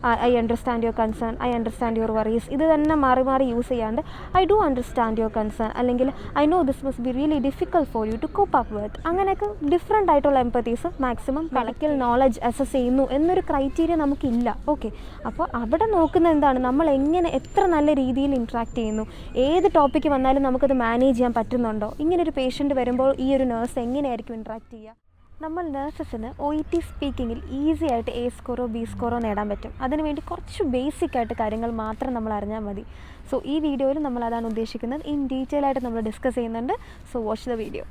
I understand your concern, I understand your worries. ഇത് തന്നെ മാറി മാറി യൂസ് ചെയ്യാണ്ട് I do understand your concern അല്ലെങ്കിൽ I know this must be really difficult for you to cope up with. അങ്ങനെയൊക്കെ different ആയിട്ടുള്ള എംപത്തീസ് maximum medical knowledge assess ചെയ്യുന്നു എന്നൊരു ക്രൈറ്റീരിയ നമുക്കില്ല. ഓക്കെ, അപ്പോൾ അവിടെ നോക്കുന്നത് എന്താണ്, നമ്മൾ എങ്ങനെ എത്ര നല്ല രീതിയിൽ ഇൻട്രാക്ട് ചെയ്യുന്നു, ഏത് ടോപ്പിക്ക് വന്നാലും നമുക്കത് മാനേജ് ചെയ്യാൻ പറ്റുന്നുണ്ടോ, ഇങ്ങനൊരു പേഷ്യൻ്റ് വരുമ്പോൾ ഈ ഒരു നേഴ്സ് എങ്ങനെയായിരിക്കും ഇൻട്രാക്ട് ചെയ്യുക. നമ്മൾ നേഴ്സസിന് OET സ്പീക്കിങ്ങിൽ ഈസി ആയിട്ട് A സ്കോറോ B സ്കോറോ നേടാൻ പറ്റും. അതിനുവേണ്ടി കുറച്ച് ബേസിക് ആയിട്ട് കാര്യങ്ങൾ മാത്രം നമ്മൾ അറിഞ്ഞാൽ മതി. സോ ഈ വീഡിയോയിൽ നമ്മൾ അതാണ് ഉദ്ദേശിക്കുന്നത്. ഇൻ ഡീറ്റെയിൽ ആയിട്ട് നമ്മൾ ഡിസ്കസ് ചെയ്യുന്നുണ്ട്. So watch the video.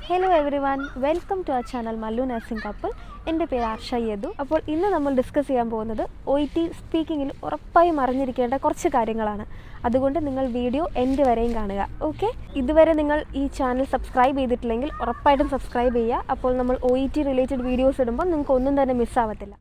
Hello everyone, welcome to our channel Mallu nursing couple. എൻ്റെ പേര് ആർഷ യദു. അപ്പോൾ ഇന്ന് നമ്മൾ ഡിസ്കസ് ചെയ്യാൻ പോകുന്നത് OET സ്പീക്കിങ്ങിൽ ഉറപ്പായും അറിഞ്ഞിരിക്കേണ്ട കുറച്ച് കാര്യങ്ങളാണ്. അതുകൊണ്ട് നിങ്ങൾ വീഡിയോ എൻഡ് വരെയും കാണുക. ഓക്കെ, ഇതുവരെ നിങ്ങൾ ഈ ചാനൽ സബ്സ്ക്രൈബ് ചെയ്തിട്ടില്ലെങ്കിൽ ഉറപ്പായിട്ടും സബ്സ്ക്രൈബ് ചെയ്യുക. അപ്പോൾ നമ്മൾ OET റിലേറ്റഡ് വീഡിയോസ് ഇടുമ്പോൾ നിങ്ങൾക്ക് ഒന്നും തന്നെ മിസ്സാവത്തില്ല.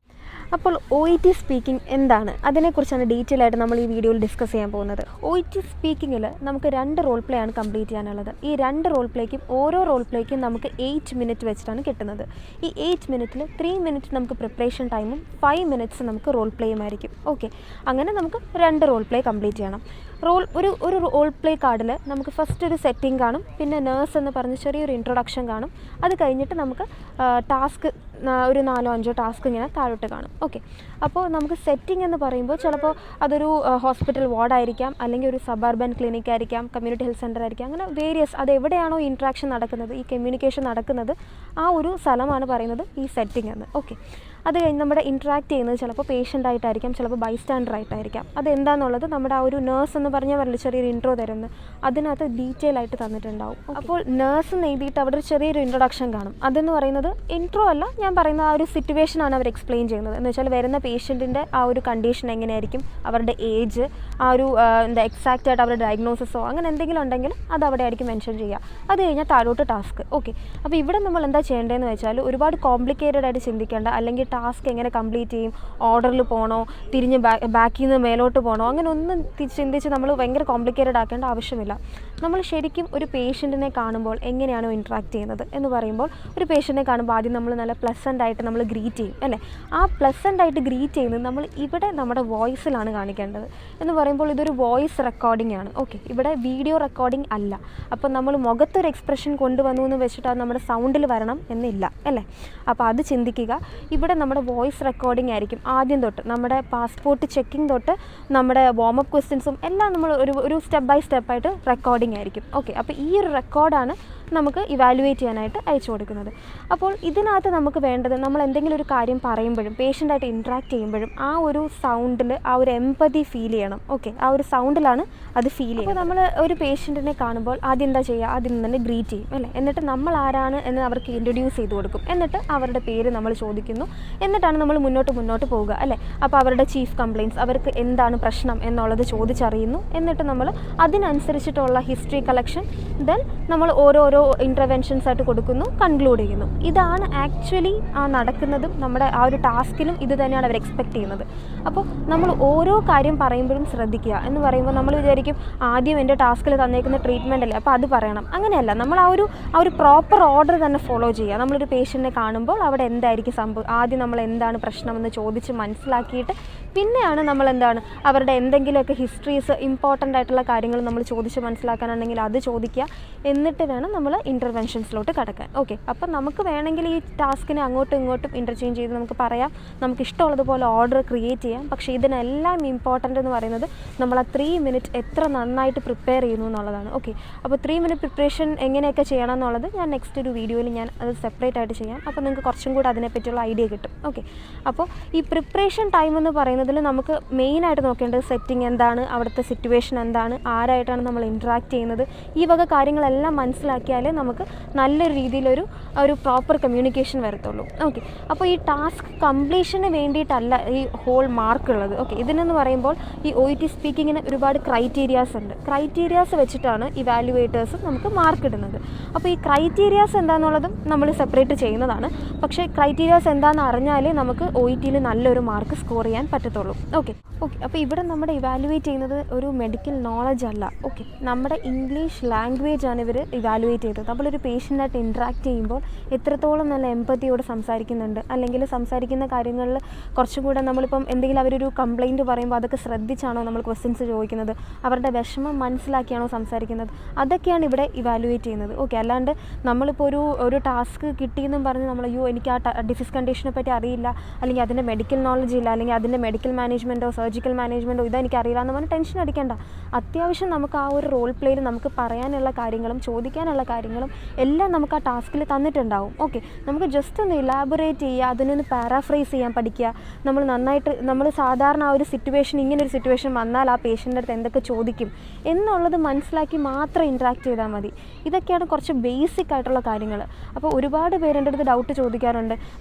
അപ്പോൾ OET സ്പീക്കിംഗ് എന്താണ്, അതിനെക്കുറിച്ചാണ് ഡീറ്റെയിൽ ആയിട്ട് നമ്മൾ ഈ വീഡിയോയിൽ ഡിസ്കസ് ചെയ്യാൻ പോകുന്നത്. OET സ്പീക്കിങ്ങിൽ നമുക്ക് 2 റോൾ പ്ലേ ആണ് കംപ്ലീറ്റ് ചെയ്യാനുള്ളത്. ഈ 2 റോൾ പ്ലേക്കും ഓരോ റോൾ പ്ലേക്കും നമുക്ക് 8 മിനിറ്റ് വെച്ചിട്ടാണ് കിട്ടുന്നത്. ഈ 8 മിനിറ്റിൽ 3 മിനിറ്റ് നമുക്ക് പ്രിപ്പറേഷൻ ടൈമും 5 മിനിറ്റ്സ് നമുക്ക് റോൾ പ്ലേയും ആയിരിക്കും. ഓക്കെ, അങ്ങനെ നമുക്ക് 2 റോൾ പ്ലേ കംപ്ലീറ്റ് ചെയ്യണം. ഒരു റോൾ പ്ലേ കാർഡിൽ നമുക്ക് ഫസ്റ്റ് ഒരു സെറ്റിംഗ് കാണും, പിന്നെ നേഴ്സ് എന്ന് പറഞ്ഞ് ചെറിയൊരു ഇൻട്രൊഡക്ഷൻ കാണും. അത് കഴിഞ്ഞിട്ട് നമുക്ക് ടാസ്ക് ഒരു 4-5 ടാസ്ക് ഇങ്ങനെ താഴോട്ട് കാണും. ഓക്കെ, അപ്പോൾ നമുക്ക് സെറ്റിംഗ് എന്ന് പറയുമ്പോൾ ചിലപ്പോൾ അതൊരു ഹോസ്പിറ്റൽ വാർഡായിരിക്കാം, അല്ലെങ്കിൽ ഒരു സബർബൻ ക്ലിനിക് ആയിരിക്കാം, കമ്മ്യൂണിറ്റി ഹെൽത്ത് സെൻ്റർ ആയിരിക്കാം, അങ്ങനെ വേരിയസ് അത് എവിടെയാണോ ഇൻട്രാക്ഷൻ നടക്കുന്നത്, ഈ കമ്മ്യൂണിക്കേഷൻ നടക്കുന്നത്, ആ ഒരു സ്ഥലമാണ് പറയുന്നത് ഈ സെറ്റിംഗ് എന്ന്. ഓക്കെ, അത് കഴിഞ്ഞ് നമ്മുടെ ഇൻട്രാക്ട് ചെയ്യുന്നത് ചിലപ്പോൾ പേഷ്യൻ്റ് ആയിട്ടായിരിക്കാം, ചിലപ്പോൾ ബൈസ്റ്റാൻഡർ ആയിട്ടായിരിക്കാം. അതെന്താണെന്നുള്ളത് നമ്മുടെ ആ ഒരു നേഴ്സ് എന്ന് പറഞ്ഞാൽ പറഞ്ഞില്ല ചെറിയൊരു ഇൻട്രോ തരുന്നത്, അതിനകത്ത് ഡീറ്റെയിൽ ആയിട്ട് തന്നിട്ടുണ്ടാവും. അപ്പോൾ നേഴ്സ് എന്ന് എഴുതിയിട്ട് അവിടെ ഒരു ചെറിയൊരു ഇൻട്രൊഡക്ഷൻ കാണും. അതെന്ന് പറയുന്നത് ഇൻട്രോ അല്ല, ഞാൻ പറയുന്ന ആ ഒരു സിറ്റുവേഷനാണ് അവർ എക്സ്പ്ലെയിൻ ചെയ്യുന്നത്. എന്ന് വെച്ചാൽ വരുന്ന പേഷ്യൻറ്റിൻ്റെ ആ ഒരു കണ്ടീഷൻ എങ്ങനെയായിരിക്കും, അവരുടെ ഏജ്, ആ ഒരു എന്താ എക്സാക്റ്റ് ആയിട്ട് അവരുടെ ഡയഗ്നോസിസോ അങ്ങനെ എന്തെങ്കിലും ഉണ്ടെങ്കിൽ അത് അവിടെ ആയിരിക്കും മെൻഷൻ ചെയ്യുക. അത് കഴിഞ്ഞാൽ താഴോട്ട് ടാസ്ക്. ഓക്കെ, അപ്പോൾ ഇവിടെ നമ്മൾ എന്താ ചെയ്യേണ്ടതെന്ന് വെച്ചാൽ ഒരുപാട് കോംപ്ലിക്കേറ്റഡ് ആയിട്ട് ചിന്തിക്കേണ്ട, അല്ലെങ്കിൽ ടാസ്ക് എങ്ങനെ കംപ്ലീറ്റ് ചെയ്യും, ഓർഡറിൽ പോകണോ, തിരിഞ്ഞ് ബാക്കിൽ നിന്ന് മേലോട്ട് പോകണോ, അങ്ങനെ ഒന്നും ചിന്തിച്ച് നമ്മൾ ഭയങ്കര കോംപ്ലിക്കേറ്റഡ് ആക്കേണ്ട ആവശ്യമില്ല. നമ്മൾ ശരിക്കും ഒരു പേഷ്യൻറ്റിനെ കാണുമ്പോൾ എങ്ങനെയാണോ ഇൻട്രാക്ട് ചെയ്യുന്നത് എന്ന് പറയുമ്പോൾ, ഒരു പേഷ്യൻറ്റിനെ കാണുമ്പോൾ ആദ്യം നമ്മൾ നല്ല പ്ലസൻ്റ് ആയിട്ട് നമ്മൾ ഗ്രീറ്റ് ചെയ്യും അല്ലേ. ആ പ്ലസൻ്റ് ആയിട്ട് ഗ്രീറ്റ് ചെയ്യുന്നത് നമ്മൾ ഇവിടെ നമ്മുടെ വോയിസിലാണ് കാണിക്കേണ്ടത്. എന്ന് പറയുമ്പോൾ ഇതൊരു വോയിസ് റെക്കോർഡിംഗ് ആണ്. ഓക്കെ, ഇവിടെ വീഡിയോ റെക്കോർഡിംഗ് അല്ല. അപ്പോൾ നമ്മൾ മുഖത്തൊരു എക്സ്പ്രഷൻ കൊണ്ടുവന്നു എന്ന് വെച്ചിട്ട് അത് നമ്മുടെ സൗണ്ടിൽ വരണം എന്നില്ല അല്ലേ. അപ്പോൾ അത് ചിന്തിക്കുക. ഇവിടെ നമ്മുടെ വോയിസ് റെക്കോർഡിംഗ് ആയിരിക്കും ആദ്യം തൊട്ട്, നമ്മുടെ പാസ്പോർട്ട് ചെക്കിംഗ് തൊട്ട് നമ്മുടെ വാമപ്പ് ക്വസ്റ്റ്യൻസും എല്ലാം നമ്മൾ ഒരു സ്റ്റെപ്പ് ബൈ സ്റ്റെപ്പായിട്ട് റെക്കോർഡിംഗ് ആയിരിക്കും. ഓക്കെ, അപ്പോൾ ഈ ഒരു റെക്കോർഡാണ് നമുക്ക് ഇവാലുവേറ്റ് ചെയ്യാനായിട്ട് അയച്ചു കൊടുക്കുന്നത്. അപ്പോൾ ഇതിനകത്ത് നമുക്ക് വേണ്ടത്, നമ്മൾ എന്തെങ്കിലും ഒരു കാര്യം പറയുമ്പോഴും പേഷ്യൻ്റായിട്ട് ഇൻട്രാക്ട് ചെയ്യുമ്പോഴും ആ ഒരു സൗണ്ടിൽ ആ ഒരു എംപതി ഫീൽ ചെയ്യണം. ഓക്കെ, ആ ഒരു സൗണ്ടിലാണ് അത് ഫീൽ ചെയ്യുന്നത്. അപ്പോൾ നമ്മൾ ഒരു പേഷ്യൻറ്റിനെ കാണുമ്പോൾ ആദ്യം എന്താ ചെയ്യുക, ആദ്യം തന്നെ ഗ്രീറ്റ് ചെയ്യും അല്ലേ. എന്നിട്ട് നമ്മൾ ആരാണ് എന്ന് അവർക്ക് ഇൻട്രൊഡ്യൂസ് ചെയ്ത് കൊടുക്കും. എന്നിട്ട് അവരുടെ പേര് നമ്മൾ ചോദിക്കുന്നു. എന്നിട്ടാണ് നമ്മൾ മുന്നോട്ട് പോവുക അല്ലേ. അപ്പോൾ അവരുടെ ചീഫ് കംപ്ലയിൻറ്റ്സ്, അവർക്ക് എന്താണ് പ്രശ്നം എന്നുള്ളത് ചോദിച്ചറിയുന്നു. എന്നിട്ട് നമ്മൾ അതിനനുസരിച്ചിട്ടുള്ള ഹിസ്റ്ററി കളക്ഷൻ, ദെൻ നമ്മൾ ഓരോരോ ഇൻ്റർവെൻഷൻസ് ആയിട്ട് കൊടുക്കുന്നു, കൺക്ലൂഡ് ചെയ്യുന്നു. ഇതാണ് ആക്ച്വലി നടക്കുന്നതും നമ്മുടെ ആ ഒരു ടാസ്കിലും ഇത് തന്നെയാണ് അവർ എക്സ്പെക്റ്റ് ചെയ്യുന്നത്. അപ്പോൾ നമ്മൾ ഓരോ കാര്യം പറയുമ്പോഴും ശ്രദ്ധിക്കുക. എന്ന് പറയുമ്പോൾ നമ്മൾ വിചാരിക്കും ആദ്യം എൻ്റെ ടാസ്കിൽ തന്നേക്കുന്ന ട്രീറ്റ്മെൻ്റ് അല്ലേ, അപ്പോൾ അത് പറയണം. അങ്ങനെയല്ല, നമ്മൾ ആ ഒരു പ്രോപ്പർ ഓർഡർ തന്നെ ഫോളോ ചെയ്യുക. നമ്മളൊരു പേഷ്യൻറ്റിനെ കാണുമ്പോൾ അവിടെ എന്തായിരിക്കും സംഭവം, ആദ്യം നമ്മൾ എന്താണ് പ്രശ്നമെന്ന് ചോദിച്ച് മനസ്സിലാക്കിയിട്ട് പിന്നെയാണ് നമ്മൾ എന്താണ് അവരുടെ എന്തെങ്കിലുമൊക്കെ ഹിസ്റ്ററീസ്, ഇമ്പോർട്ടൻ്റ് ആയിട്ടുള്ള കാര്യങ്ങൾ നമ്മൾ ചോദിച്ച് മനസ്സിലാക്കാനുണ്ടെങ്കിൽ അത് ചോദിക്കുക. എന്നിട്ട് വേണം നമ്മൾ ഇൻ്റർവെൻഷൻസിലോട്ട് കടക്കാൻ. ഓക്കെ, അപ്പം നമുക്ക് വേണമെങ്കിൽ ഈ ടാസ്കിനെ അങ്ങോട്ടും ഇങ്ങോട്ടും ഇൻ്റർചേഞ്ച് ചെയ്ത് നമുക്ക് പറയാം, നമുക്ക് ഇഷ്ടമുള്ളതുപോലെ ഓർഡർ ക്രിയേറ്റ് ചെയ്യാം. പക്ഷേ ഇതിനെല്ലാം ഇമ്പോർട്ടൻ്റ് എന്ന് പറയുന്നത് നമ്മൾ ആ 3 മിനിറ്റ് എത്ര നന്നായിട്ട് പ്രിപ്പയർ ചെയ്യുന്നു എന്നുള്ളതാണ്. ഓക്കെ, അപ്പോൾ 3 മിനിറ്റ് പ്രിപ്പറേഷൻ എങ്ങനെയൊക്കെ ചെയ്യണം എന്നുള്ളത് ഞാൻ നെക്സ്റ്റ് ഒരു വീഡിയോയിൽ ഞാൻ അത് സെപ്പറേറ്റ് ആയിട്ട് ചെയ്യാം. അപ്പോൾ നിങ്ങൾക്ക് കുറച്ചും കൂടി അതിനെപ്പറ്റിയുള്ള ഐഡിയ കിട്ടും. ഓക്കെ, അപ്പോൾ ഈ പ്രിപ്പറേഷൻ ടൈം എന്ന് പറയുന്നതിൽ നമുക്ക് മെയിനായിട്ട് നോക്കേണ്ടത് സെറ്റിംഗ് എന്താണ്, അവിടുത്തെ സിറ്റുവേഷൻ എന്താണ്, ആരായിട്ടാണ് നമ്മൾ ഇൻട്രാക്ട് ചെയ്യുന്നത്, ഈ വക കാര്യങ്ങളെല്ലാം മനസ്സിലാക്കിയാലേ നമുക്ക് നല്ലൊരു രീതിയിലൊരു പ്രോപ്പർ കമ്മ്യൂണിക്കേഷൻ വരത്തുള്ളൂ. ഓക്കെ, അപ്പോൾ ഈ ടാസ്ക് കംപ്ലീഷന് വേണ്ടിയിട്ടല്ല ഈ ഹോൾ മാർക്ക് ഉള്ളത്. ഓക്കെ, ഇതിനെന്ന് പറയുമ്പോൾ ഈ OET സ്പീക്കിങ്ങിന് ഒരുപാട് ക്രൈറ്റീരിയാസ് ഉണ്ട്. ക്രൈറ്റീരിയാസ് വെച്ചിട്ടാണ് ഇവാലുവേറ്റേഴ്സ് നമുക്ക് മാർക്ക് ഇടുന്നത്. അപ്പോൾ ഈ ക്രൈറ്റീരിയാസ് എന്താണെന്നുള്ളതും നമ്മൾ സെപ്പറേറ്റ് ചെയ്യുന്നതാണ്. പക്ഷേ ക്രൈറ്റീരിയാസ് എന്താണെന്ന് അറിഞ്ഞാലേ നമുക്ക് OETയിൽ നല്ലൊരു മാർക്ക് സ്കോർ ചെയ്യാൻ പറ്റത്തുള്ളൂ. പറ്റത്തുള്ളൂ. ഓക്കെ, അപ്പോൾ ഇവിടെ നമ്മുടെ ഇവാലുവേറ്റ് ചെയ്യുന്നത് ഒരു മെഡിക്കൽ നോളജ് അല്ല. ഓക്കെ, നമ്മുടെ ഇംഗ്ലീഷ് ലാംഗ്വേജ് ആണ് ഇവർ ഇവാലുവേറ്റ് ചെയ്തത്. നമ്മളൊരു പേഷ്യൻ്റായിട്ട് ഇൻട്രാക്ട് ചെയ്യുമ്പോൾ എത്രത്തോളം നല്ല എമ്പത്തിയോട് സംസാരിക്കുന്നുണ്ട്, അല്ലെങ്കിൽ സംസാരിക്കുന്ന കാര്യങ്ങളിൽ കുറച്ചും കൂടെ നമ്മളിപ്പം എന്തെങ്കിലും അവരൊരു കംപ്ലയിൻറ്റ് പറയുമ്പോൾ അതൊക്കെ ശ്രദ്ധിച്ചാണോ നമ്മൾ ക്വസ്റ്റ്യൻസ് ചോദിക്കുന്നത്, അവരുടെ വിഷമം മനസ്സിലാക്കിയാണോ സംസാരിക്കുന്നത്, അതൊക്കെയാണ് ഇവിടെ ഇവാലുവേറ്റ് ചെയ്യുന്നത്. ഓക്കെ, അല്ലാണ്ട് നമ്മളിപ്പോൾ ഒരു ടാസ്ക് കിട്ടിയെന്നും പറഞ്ഞ് നമ്മൾ അയ്യോ എനിക്ക് ആ ഡിസീസ് കണ്ടീഷനെ പറ്റി അറിയില്ല, അല്ലെങ്കിൽ അതിൻ്റെ മെഡിക്കൽ നോളജ് ഇല്ല, അല്ലെങ്കിൽ അതിൻ്റെ മെഡിക്കൽ മാനേജ്മെൻറ്റോ സർജിക്കൽ മാനേജ്മെൻറ്റോ ഇതെനിക്ക് അറിയില്ല എന്ന് പറഞ്ഞാൽ ടെൻഷൻ അടിക്കേണ്ട. അത്യാവശ്യം നമുക്ക് ആ ഒരു റോൾ പ്ലേയിൽ നമുക്ക് പറയാനുള്ള കാര്യങ്ങളും ചോദിക്കാനുള്ള കാര്യങ്ങളും എല്ലാം നമുക്ക് ആ ടാസ്കിൽ തന്നിട്ടുണ്ടാവും. ഓക്കെ, നമുക്ക് ജസ്റ്റ് ഒന്ന് ഇലാബറേറ്റ് ചെയ്യുക, അതിനൊന്ന് പാരാഫ്രൈസ് ചെയ്യാൻ പഠിക്കുക. നമ്മൾ നന്നായിട്ട് നമ്മൾ സാധാരണ ആ ഒരു സിറ്റുവേഷൻ, ഇങ്ങനൊരു സിറ്റുവേഷൻ വന്നാൽ ആ പേഷ്യൻ്റെ അടുത്ത് എന്തൊക്കെ ചോദിക്കും എന്നുള്ളത് മനസ്സിലാക്കി മാത്രം ഇൻട്രാക്ട് ചെയ്താൽ മതി. ഇതൊക്കെയാണ് കുറച്ച് ബേസിക് ആയിട്ടുള്ള കാര്യങ്ങൾ. അപ്പോൾ ഒരുപാട് പേര് എൻ്റെ അടുത്ത് ഡൗട്ട് ചോദിക്കാറുണ്ട്,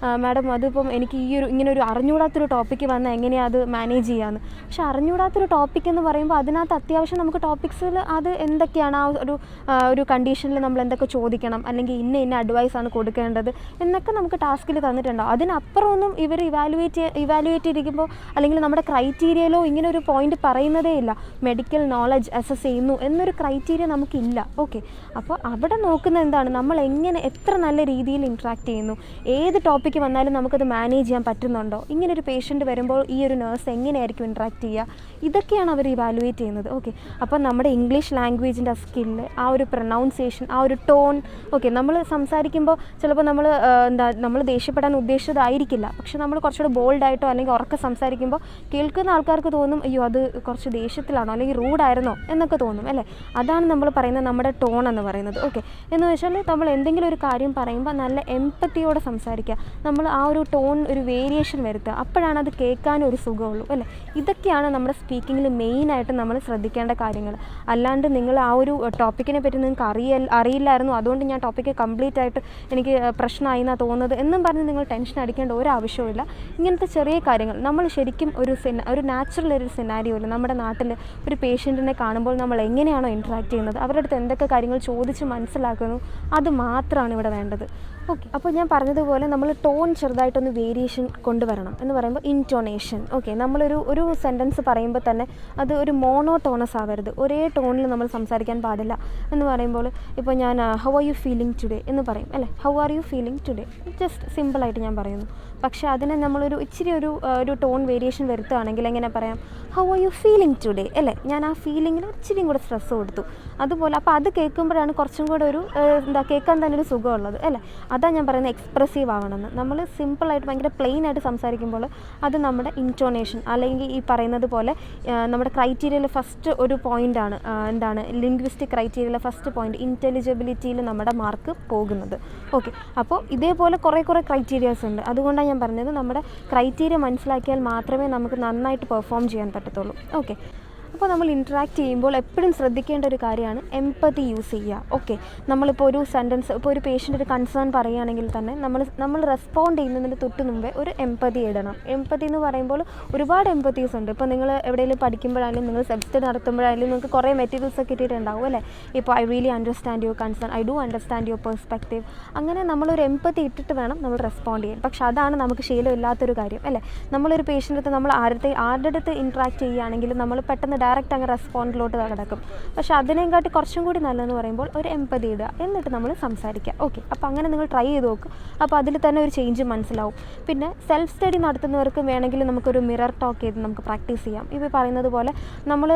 മാഡം അതിപ്പം എനിക്ക് ഇങ്ങനൊരു അറിഞ്ഞൂടാത്തൊരു ടോപ്പിക്ക് വന്നാൽ എങ്ങനെയാണ് അത് മാനേജ് ചെയ്യാമെന്ന്. പക്ഷെ അറിഞ്ഞൂടാത്തൊരു ടോപ്പിക് എന്ന് പറയുമ്പോൾ അതിനകത്ത് അത്യാവശ്യം നമുക്ക് ടോപ്പിക്സിൽ അത് എന്തൊക്കെയാണ് ആ ഒരു കണ്ടീഷനിൽ നമ്മൾ എന്തൊക്കെ ചോദിക്കണം, അല്ലെങ്കിൽ ഇന്ന അഡ്വൈസാണ് കൊടുക്കേണ്ടത് എന്നൊക്കെ നമുക്ക് ടാസ്കിൽ തന്നിട്ടുണ്ടാവും. അതിനപ്പുറമൊന്നും ഇവർ ഇവാലുവേറ്റ് ചെയ്തിരിക്കുമ്പോൾ അല്ലെങ്കിൽ നമ്മുടെ ക്രൈറ്റീരിയയിലോ ഇങ്ങനെ ഒരു പോയിന്റ് പറയുന്നതേ ഇല്ല. മെഡിക്കൽ നോളജ് അസസ് ചെയ്യുന്നു എന്നൊരു ക്രൈറ്റീരിയ നമുക്കില്ല. ഓക്കെ, അപ്പോൾ അവിടെ നോക്കുന്നത് എന്താണ്, നമ്മൾ എത്ര നല്ല രീതിയിൽ ഇൻട്രാക്ട് ചെയ്യുന്നു, ഏത് ടോപ്പിക്ക് വന്നാലും നമുക്കത് മാനേജ് ചെയ്യാൻ പറ്റുന്നുണ്ടോ, ഇങ്ങനൊരു പേഷ്യൻ്റ് വരുമ്പോൾ ഈ ഒരു നേഴ്സ് എങ്ങനെയായിരിക്കും ഇൻട്രാക്ട് ചെയ്യുക, ഇതൊക്കെയാണ് അവർ ഇവാലുവേറ്റ് ചെയ്യുന്നത്. ഓക്കെ, അപ്പോൾ നമ്മുടെ ഇംഗ്ലീഷ് ലാംഗ്വേജിൻ്റെ ആ സ്കില്ല്, ആ ഒരു പ്രൊനൗൺസിയേഷൻ, ആ ഒരു ടോൺ. ഓക്കെ, നമ്മൾ സംസാരിക്കുമ്പോൾ ചിലപ്പോൾ നമ്മൾ ദേഷ്യപ്പെടാൻ ഉദ്ദേശിച്ചതായിരിക്കില്ല, പക്ഷെ നമ്മൾ കുറച്ചുകൂടെ ബോൾഡായിട്ടോ അല്ലെങ്കിൽ ഉറക്കെ സംസാരിക്കുമ്പോൾ കേൾക്കുന്ന ആൾക്കാർക്ക് തോന്നും അയ്യോ അത് കുറച്ച് ദേഷ്യത്തിലാണോ അല്ലെങ്കിൽ റൂഡായിരുന്നോ എന്നൊക്കെ തോന്നും അല്ലേ. അതാണ് നമ്മൾ പറയുന്നത് നമ്മുടെ ടോൺ എന്ന് പറയുന്നത്. ഓക്കെ, എന്ന് വെച്ചാൽ നമ്മൾ എന്തെങ്കിലും ഒരു കാര്യം പറയുമ്പോൾ നല്ല എമ്പത്തിയോടെ സംസാരിക്കുക, നമ്മൾ ആ ഒരു ടോൺ ഒരു വേരിയേഷൻ വരുത്തുക, അപ്പോഴാണ് അത് കേൾക്കാനും ഒരു സുഖമുള്ളൂ അല്ലേ. ഇതൊക്കെയാണ് നമ്മുടെ സ്പീക്കിങ്ങിൽ മെയിനായിട്ട് നമ്മൾ ശ്രദ്ധിക്കേണ്ട കാര്യങ്ങൾ. അല്ലാണ്ട് നിങ്ങൾ ആ ഒരു ടോപ്പിക്കിനെ പറ്റി നിങ്ങൾക്ക് അറിയില്ലായിരുന്നു അതുകൊണ്ട് ഞാൻ ടോപ്പിക്ക് കംപ്ലീറ്റ് ആയിട്ട് എനിക്ക് പ്രശ്നമായി എന്നാണ് തോന്നുന്നത് എന്നും പറഞ്ഞ് നിങ്ങൾ ടെൻഷൻ അടിക്കേണ്ട ഒരു ആവശ്യമില്ല. ഇങ്ങനത്തെ ചെറിയ കാര്യങ്ങൾ നമ്മൾ ശരിക്കും ഒരു നാച്ചുറൽ ഒരു സിനാരിയോയിൽ നമ്മുടെ നാട്ടിൽ ഒരു പേഷ്യൻറ്റിനെ കാണുമ്പോൾ നമ്മൾ എങ്ങനെയാണോ ഇൻട്രാക്ട് ചെയ്യുന്നത്, അവരുടെ അടുത്ത് എന്തൊക്കെ കാര്യങ്ങൾ ചോദിച്ച് മനസ്സിലാക്കുന്നു, അത് മാത്രമാണ് ഇവിടെ വേണ്ടത്. ഓക്കെ, അപ്പോൾ ഞാൻ പറഞ്ഞതുപോലെ നമ്മൾ ടോൺ ചെറുതായിട്ടൊന്ന് വേരിയേഷൻ കൊണ്ടുവരണം. എന്ന് പറയുമ്പോൾ ഇൻറ്റോണേഷൻ. ഓക്കെ, നമ്മളൊരു സെൻറ്റൻസ് പറയുമ്പോൾ തന്നെ അത് ഒരു മോണോടോണസ് ആവരുത്, ഒരേ ടോണിൽ നമ്മൾ സംസാരിക്കാൻ പാടില്ല. എന്ന് പറയുമ്പോൾ ഇപ്പോൾ ഞാൻ how are you feeling today എന്ന് പറയും അല്ലേ, how are you feeling today just സിമ്പിളായിട്ട് ഞാൻ പറയുന്നു. പക്ഷേ അതിനെ നമ്മളൊരു ഇച്ചിരി ഒരു ടോൺ വേരിയേഷൻ വരുത്തുകയാണെങ്കിൽ എങ്ങനെ പറയാം, how are you feeling today അല്ലേ, ഞാൻ ആ ഫീലിങ്ങിന് ഇച്ചിരിയും കൂടെ സ്ട്രെസ് കൊടുത്തു. അതുപോലെ അപ്പോൾ അത് കേൾക്കുമ്പോഴാണ് കുറച്ചും കൂടെ കേൾക്കാൻ തന്നെ ഒരു സുഖമുള്ളത് അല്ലേ. അതാണ് ഞാൻ പറയുന്നത് എക്സ്പ്രസീവ് ആവണമെന്ന്. നമ്മൾ സിമ്പിളായിട്ട് ഭയങ്കര പ്ലെയിൻ ആയിട്ട് സംസാരിക്കുമ്പോൾ അത് നമ്മുടെ ഇൻറ്റോണേഷൻ അല്ലെങ്കിൽ ഈ പറയുന്നത് പോലെ നമ്മുടെ ക്രൈറ്റീരിയയിൽ ഫസ്റ്റ് ഒരു പോയിൻ്റാണ് എന്താണ് ലിംഗ്വിസ്റ്റിക് ക്രൈറ്റീരിയയിലെ ഫസ്റ്റ് പോയിൻ്റ് ഇൻ്റലിജിബിലിറ്റിയിൽ നമ്മുടെ മാർക്ക് പോകുന്നത്. ഓക്കെ, അപ്പോൾ ഇതേപോലെ കുറേ ക്രൈറ്റീരിയാസ് ഉണ്ട്. അതുകൊണ്ടാണ് ഞാൻ പറഞ്ഞത് നമ്മുടെ ക്രൈറ്റീരിയ മനസ്സിലാക്കിയാൽ മാത്രമേ നമുക്ക് നന്നായിട്ട് പെർഫോം ചെയ്യാൻ പറ്റത്തുള്ളൂ. ഓക്കെ, അപ്പോൾ നമ്മൾ ഇൻട്രാക്ട് ചെയ്യുമ്പോൾ എപ്പോഴും ശ്രദ്ധിക്കേണ്ട ഒരു കാര്യമാണ് എംപതി യൂസ് ചെയ്യുക. ഓക്കെ, നമ്മളിപ്പോൾ ഒരു സെൻറ്റൻസ് ഇപ്പോൾ ഒരു പേഷ്യൻ്റ് ഒരു കൺസേൺ പറയുകയാണെങ്കിൽ തന്നെ നമ്മൾ റെസ്പോണ്ട് ചെയ്യുന്നതിന് തൊട്ട് മുമ്പേ ഒരു എംപതി ഇടണം. എംപതി എന്ന് പറയുമ്പോൾ ഒരുപാട് എംപതീസ് ഉണ്ട്. ഇപ്പോൾ നിങ്ങൾ എവിടെയെങ്കിലും പഠിക്കുമ്പോഴായാലും നിങ്ങൾ സബ്സ്റ്റഡ് നടത്തുമ്പോഴായാലും നിങ്ങൾക്ക് കുറേ മെറ്റീരിയൽസ് ഒക്കെ കിട്ടിയിട്ടുണ്ടാവും അല്ലേ. ഇപ്പോൾ I really understand your concern, I do understand your perspective. അങ്ങനെ നമ്മളൊരു എംപതി ഇട്ടിട്ട് വേണം നമ്മൾ റെസ്പോണ്ട് ചെയ്യാൻ. പക്ഷേ അതാണ് നമുക്ക് ശീലമില്ലാത്തൊരു കാര്യം അല്ലേ. നമ്മളൊരു പേഷ്യൻ്റെ അടുത്ത് നമ്മൾ ആരുടെ അടുത്ത് ഇൻട്രാക്ട് ചെയ്യുകയാണെങ്കിൽ നമ്മൾ പെട്ടെന്ന് ഡയറക്റ്റ് അങ്ങ് റെസ്പോണ്ടിലോട്ട് കിടക്കും. പക്ഷേ അതിനെക്കാട്ടി കുറച്ചും കൂടി നല്ലതെന്ന് പറയുമ്പോൾ ഒരു എംപതി ഇടുക, എന്നിട്ട് നമ്മൾ സംസാരിക്കുക. ഓക്കെ, അപ്പോൾ അങ്ങനെ നിങ്ങൾ ട്രൈ ചെയ്ത് നോക്കും. അപ്പോൾ അതിൽ തന്നെ ഒരു ചേഞ്ച് മനസ്സിലാവും. പിന്നെ സെൽഫ് സ്റ്റഡി നടത്തുന്നവർക്ക് വേണമെങ്കിൽ നമുക്കൊരു മിറർ ടോക്ക് ചെയ്ത് നമുക്ക് പ്രാക്ടീസ് ചെയ്യാം. ഇപ്പോൾ പറയുന്നത് പോലെ നമ്മൾ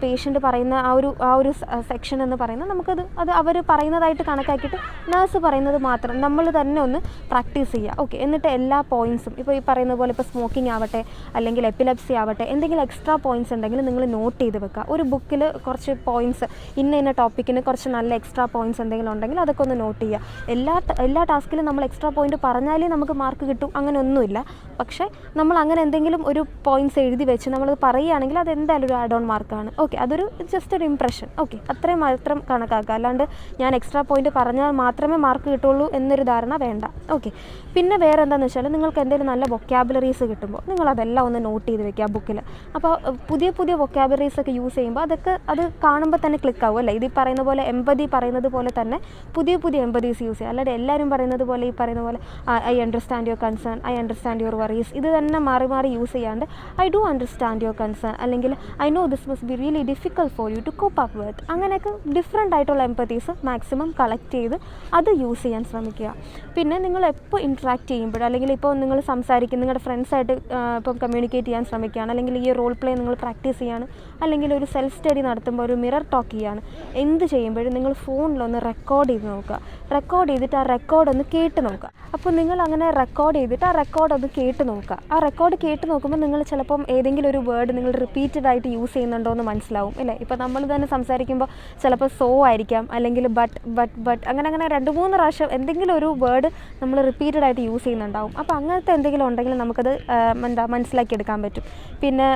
പേഷ്യൻ്റ് പറയുന്ന ആ ഒരു സെക്ഷൻ എന്ന് പറയുന്നത് അത് അവർ പറയുന്നതായിട്ട് കണക്കാക്കിയിട്ട് നഴ്സ് പറയുന്നത് മാത്രം നമ്മൾ തന്നെ ഒന്ന് പ്രാക്ടീസ് ചെയ്യുക. ഓക്കെ, എന്നിട്ട് എല്ലാ പോയിൻറ്റ്സും ഇപ്പോൾ ഈ പറയുന്ന പോലെ ഇപ്പോൾ സ്മോക്കിംഗ് ആവട്ടെ അല്ലെങ്കിൽ എപ്പിലെപ്സി ആവട്ടെ എന്തെങ്കിലും എക്സ്ട്രാ പോയിൻറ്റ്സ് ഉണ്ടെങ്കിൽ നിങ്ങൾ നോട്ട് ചെയ്ത് വെക്കുക. ഒരു ബുക്കിൽ കുറച്ച് പോയിൻറ്റ്സ് ഇന്ന ടോപ്പിക്കിന് കുറച്ച് നല്ല എക്സ്ട്രാ പോയിൻറ്റ്സ് എന്തെങ്കിലും ഉണ്ടെങ്കിൽ അതൊക്കെ ഒന്ന് നോട്ട് ചെയ്യുക. എല്ലാ ടാസ്കിലും നമ്മൾ എക്സ്ട്രാ പോയിൻറ്റ് പറഞ്ഞാലേ നമുക്ക് മാർക്ക് കിട്ടും അങ്ങനെ ഒന്നുമില്ല. പക്ഷേ നമ്മൾ അങ്ങനെ എന്തെങ്കിലും ഒരു പോയിൻറ്റ്സ് എഴുതി വെച്ച് നമ്മളത് പറയുകയാണെങ്കിൽ അത് എന്തായാലും ഒരു ആഡ് ഓൺ മാർക്കാണ്. ഓക്കെ, അതൊരു ജസ്റ്റ് ഒരു ഇംപ്രഷൻ. ഓക്കെ, അത്രയും മാത്രം കണക്കാക്കുക. അല്ലാണ്ട് ഞാൻ എക്സ്ട്രാ പോയിൻറ്റ് പറഞ്ഞാൽ മാത്രമേ മാർക്ക് കിട്ടുള്ളൂ എന്നൊരു ധാരണ വേണ്ട. ഓക്കെ, പിന്നെ വേറെ എന്താണെന്ന് വെച്ചാൽ നിങ്ങൾക്ക് എന്തെങ്കിലും നല്ല വൊക്കാബുലറീസ് കിട്ടുമ്പോൾ നിങ്ങളതെല്ലാം ഒന്ന് നോട്ട് ചെയ്ത് വെക്കുക ബുക്കിൽ. അപ്പോൾ പുതിയ വൊക്കാബുലറീസ് ഒക്കെ യൂസ് ചെയ്യുമ്പോൾ അത് കാണുമ്പോൾ തന്നെ ക്ലിക്ക് ആവും അല്ലേ. ഇത് ഈ പറയുന്ന പോലെ എംപതി പറയുന്നത് പോലെ തന്നെ പുതിയ പുതിയ എംപതീസ് യൂസ് ചെയ്യുക. അല്ലാതെ എല്ലാവരും പറയുന്നത് പോലെ ഈ പറയുന്ന പോലെ I understand your concern, I understand your worries, ഇത് തന്നെ മാറി മാറി യൂസ് ചെയ്യാണ്ട് I do understand your concern, അല്ലെങ്കിൽ I know this must be really difficult for you to cope up with. അങ്ങനെയൊക്കെ ഡിഫറെൻ്റ് ആയിട്ടുള്ള എംപതീസ് മാക്സിമം കളക്ട് ചെയ്ത് അത് യൂസ് ചെയ്യാൻ ശ്രമിക്കുക. പിന്നെ നിങ്ങൾ എപ്പോൾ ഇൻട്രാക്ട് ചെയ്യുമ്പോൾ, അല്ലെങ്കിൽ ഇപ്പോൾ നിങ്ങൾ സംസാരിക്കും നിങ്ങളുടെ ഫ്രണ്ട്സായിട്ട് ഇപ്പം കമ്മ്യൂണിക്കേറ്റ് ചെയ്യാൻ ശ്രമിക്കുകയാണ്, അല്ലെങ്കിൽ ഈ റോൾ പ്ലേ നിങ്ങൾ പ്രാക്ടീസ് ചെയ്യാണ്, അല്ലെങ്കിൽ ഒരു സെൽഫ് സ്റ്റഡി നടത്തുമ്പോൾ ഒരു മിറർ ടോക്ക് ചെയ്യാണ്, എന്ത് ചെയ്യുമ്പോഴും നിങ്ങൾ ഫോണിലൊന്ന് റെക്കോർഡ് ചെയ്ത് നോക്കുക. റെക്കോർഡ് ചെയ്തിട്ട് ആ റെക്കോർഡ് ഒന്ന് കേട്ട് നോക്കുക. അപ്പോൾ നിങ്ങൾ അങ്ങനെ റെക്കോർഡ് ചെയ്തിട്ട് ആ റെക്കോർഡ് ഒന്ന് കേട്ട് നോക്കുക. ആ റെക്കോർഡ് കേട്ട് നോക്കുമ്പോൾ നിങ്ങൾ ചിലപ്പം ഏതെങ്കിലും ഒരു വേർഡ് നിങ്ങൾ റിപ്പീറ്റഡ് ആയിട്ട് യൂസ് ചെയ്യുന്നുണ്ടോ എന്ന് മനസ്സിലാവും അല്ലേ. ഇപ്പോൾ നമ്മൾ തന്നെ സംസാരിക്കുമ്പോൾ ചിലപ്പോൾ സോ ആയിരിക്കാം, അല്ലെങ്കിൽ ബട്ട് അങ്ങനെ 2-3 പ്രാവശ്യം എന്തെങ്കിലും ഒരു വേർഡ് നമ്മൾ റിപ്പീറ്റഡ് ആയിട്ട് യൂസ് ചെയ്യുന്നുണ്ടാവും. അപ്പോൾ അങ്ങനത്തെ എന്തെങ്കിലും ഉണ്ടെങ്കിൽ നമുക്കത് മനസ്സിലാക്കിയെടുക്കാൻ പറ്റും. പിന്നെ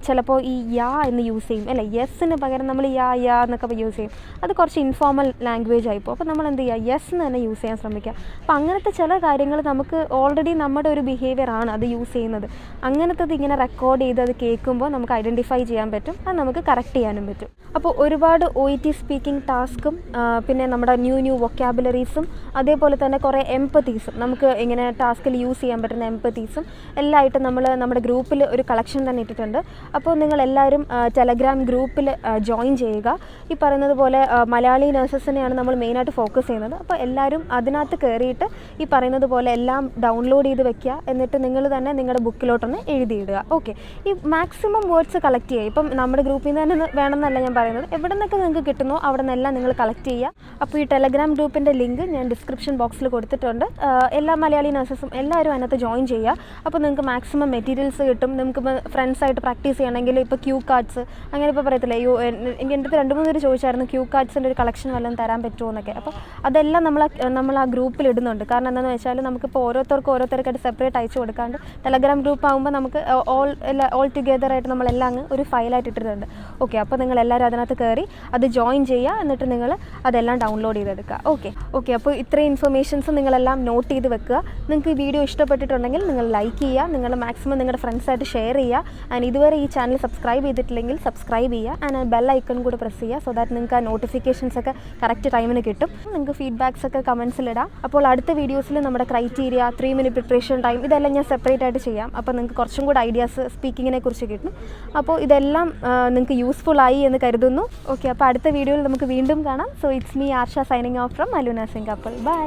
ചിലപ്പോൾ ഈ യാ എന്ന് യൂസ് ചെയ്യും അല്ലേ, യെസ്സിന് പകരം നമ്മൾ യാ എന്നൊക്കെ യൂസ് ചെയ്യും. അത് കുറച്ച് ഇൻഫോർമൽ ലാംഗ്വേജ് ആയിപ്പോൾ. അപ്പോൾ നമ്മൾ എന്ത് ചെയ്യുക, യെസ് എന്ന് തന്നെ യൂസ് ചെയ്യാൻ ശ്രമിക്കുക. അപ്പോൾ അങ്ങനത്തെ ചില കാര്യങ്ങൾ നമുക്ക് ഓൾറെഡി നമ്മുടെ ഒരു ബിഹേവിയർ ആണ് അത് യൂസ് ചെയ്യുന്നത്. അങ്ങനത്തത് ഇങ്ങനെ റെക്കോർഡ് ചെയ്ത് അത് കേൾക്കുമ്പോൾ നമുക്ക് ഐഡൻറ്റിഫൈ ചെയ്യാൻ പറ്റും, അത് നമുക്ക് കറക്റ്റ് ചെയ്യാനും പറ്റും. അപ്പോൾ ഒരുപാട് OET സ്പീക്കിംഗ് ടാസ്കും പിന്നെ നമ്മുടെ ന്യൂ വൊക്കാബുലറീസും അതേപോലെ തന്നെ കുറേ എംപതീസും നമുക്ക് ഇങ്ങനെ ടാസ്കിൽ യൂസ് ചെയ്യാൻ പറ്റുന്ന എംപതീസും എല്ലാമായിട്ട് നമ്മൾ നമ്മുടെ ഗ്രൂപ്പിൽ ഒരു കളക്ഷൻ തന്നെ ഇട്ടിട്ടുണ്ട്. അപ്പോൾ നിങ്ങളെല്ലാവരും ടെലഗ്രാം ഗ്രൂപ്പിൽ ജോയിൻ ചെയ്യുക. ഈ പറയുന്നത് പോലെ മലയാളി നഴ്സസിനെയാണ് നമ്മൾ മെയിനായിട്ട് ഫോക്കസ് ചെയ്യുന്നത്. അപ്പോൾ എല്ലാവരും അതിനകത്ത് കയറിയിട്ട് ഈ പറയുന്നത് പോലെ എല്ലാം ഡൗൺലോഡ് ചെയ്ത് വെക്കുക. എന്നിട്ട് നിങ്ങൾ തന്നെ നിങ്ങളുടെ ബുക്കിലോട്ടൊന്ന് എഴുതിയിടുക. ഓക്കെ, ഈ മാക്സിമം വേർഡ്സ് കളക്ട് ചെയ്യുക. ഇപ്പം നമ്മുടെ ഗ്രൂപ്പിൽ നിന്ന് തന്നെ വേണമെന്നല്ല ഞാൻ പറയുന്നത്, എവിടെ നിന്നൊക്കെ നിങ്ങൾക്ക് കിട്ടുന്നോ അവിടെ നിന്നെല്ലാം നിങ്ങൾ കളക്ട് ചെയ്യുക. അപ്പോൾ ഈ ടെലഗ്രാം ഗ്രൂപ്പിൻ്റെ ലിങ്ക് ഞാൻ ഡിസ്ക്രിപ്ഷൻ ബോക്സിൽ കൊടുത്തിട്ടുണ്ട്. എല്ലാ മലയാളി നഴ്സസും എല്ലാവരും അതിനകത്ത് ജോയിൻ ചെയ്യുക. അപ്പോൾ നിങ്ങൾക്ക് മാക്സിമം മെറ്റീരിയൽസ് കിട്ടും. നിങ്ങൾക്ക് ഫ്രണ്ട്സായിട്ട് പ്രാക്ടീസ് ചെയ്യണമെങ്കിൽ ഇപ്പോൾ ക്യൂ കാർഡ്സ് അങ്ങനെ ഇപ്പോൾ പറയത്തില്ലേ, എൻ്റെ അടുത്ത് 2-3 പേര് ചോദിച്ചായിരുന്നു ക്യൂ കാർഡ്സിൻ്റെ ഒരു കളക്ഷൻ വല്ലതും തരാൻ പറ്റുമോ എന്നൊക്കെ. അപ്പോൾ അതെല്ലാം നമ്മൾ ആ ഗ്രൂപ്പിൽ ഇടുന്നുണ്ട്. കാരണം എന്താണെന്ന് വെച്ചാൽ നമുക്കിപ്പോൾ ഓരോരുത്തർക്കായിട്ട് സെപ്പറേറ്റ് അയച്ചു കൊടുക്കാണ്ട് ടെലഗ്രാം ഗ്രൂപ്പ് ആകുമ്പോൾ നമുക്ക് ഓൾ ടുഗെദർ ആയിട്ട് നമ്മളെല്ലാം അങ്ങ് ഒരു ഫയലായിട്ട് ഇട്ടിട്ടുണ്ട്. ഓക്കെ, അപ്പോൾ നിങ്ങൾ എല്ലാവരും അതിനകത്ത് കയറി അത് ജോയിൻ ചെയ്യുക. എന്നിട്ട് നിങ്ങൾ അതെല്ലാം ഡൗൺലോഡ് ചെയ്തെടുക്കുക. ഓക്കെ, അപ്പോൾ ഇത്രയും ഇൻഫർമേഷൻസ് നിങ്ങളെല്ലാം നോട്ട് ചെയ്ത് വെക്കുക. നിങ്ങൾക്ക് ഈ വീഡിയോ ഇഷ്ടപ്പെട്ടിട്ടുണ്ടെങ്കിൽ നിങ്ങൾ ലൈക്ക് ചെയ്യുക, നിങ്ങൾ മാക്സിമം നിങ്ങളുടെ ഫ്രണ്ട്സായിട്ട് ഷെയർ ചെയ്യുക. ആൻഡ് ഇതുവരെ ഈ ചാനൽ സബ്സ്ക്രൈബ് ചെയ്തിട്ടില്ലെങ്കിൽ സബ്സ്ക്രൈബ് ചെയ്യുക. ആൻഡ് ബെൽ ഐക്കൺ കൂടെ പ്രസ് ചെയ്യുക. സോ ദാറ്റ് നിങ്ങൾക്ക് ആ നോട്ടിഫിക്കേഷൻസ് ഒക്കെ കറക്റ്റ് ടൈമിന് കിട്ടും. നിങ്ങൾക്ക് ഫീഡ്ബാക്സ് ഒക്കെ കമൻസിലിടാം. അപ്പോൾ അടുത്ത വീഡിയോസിൽ നമ്മുടെ ക്രൈറ്റീരിയ, 3 മിനിറ്റ് പ്രിപ്പറേഷൻ ടൈം, ഇതെല്ലാം ഞാൻ സെപ്പറേറ്റ് ആയിട്ട് ചെയ്യാം. അപ്പോൾ നിങ്ങൾക്ക് കുറച്ചും കൂടെ ഐഡിയാസ് സ്പീക്കിങ്ങിനെ കുറിച്ച് കിട്ടും. അപ്പോൾ ഇതെല്ലാം നിങ്ങൾക്ക് യൂസ്ഫുൾ ആയി എന്ന് കരുതുന്നു. ഓക്കെ, അപ്പോൾ അടുത്ത വീഡിയോയിൽ നമുക്ക് വീണ്ടും കാണാം. So it's me Arsha signing off from Mallu nursing couple. By.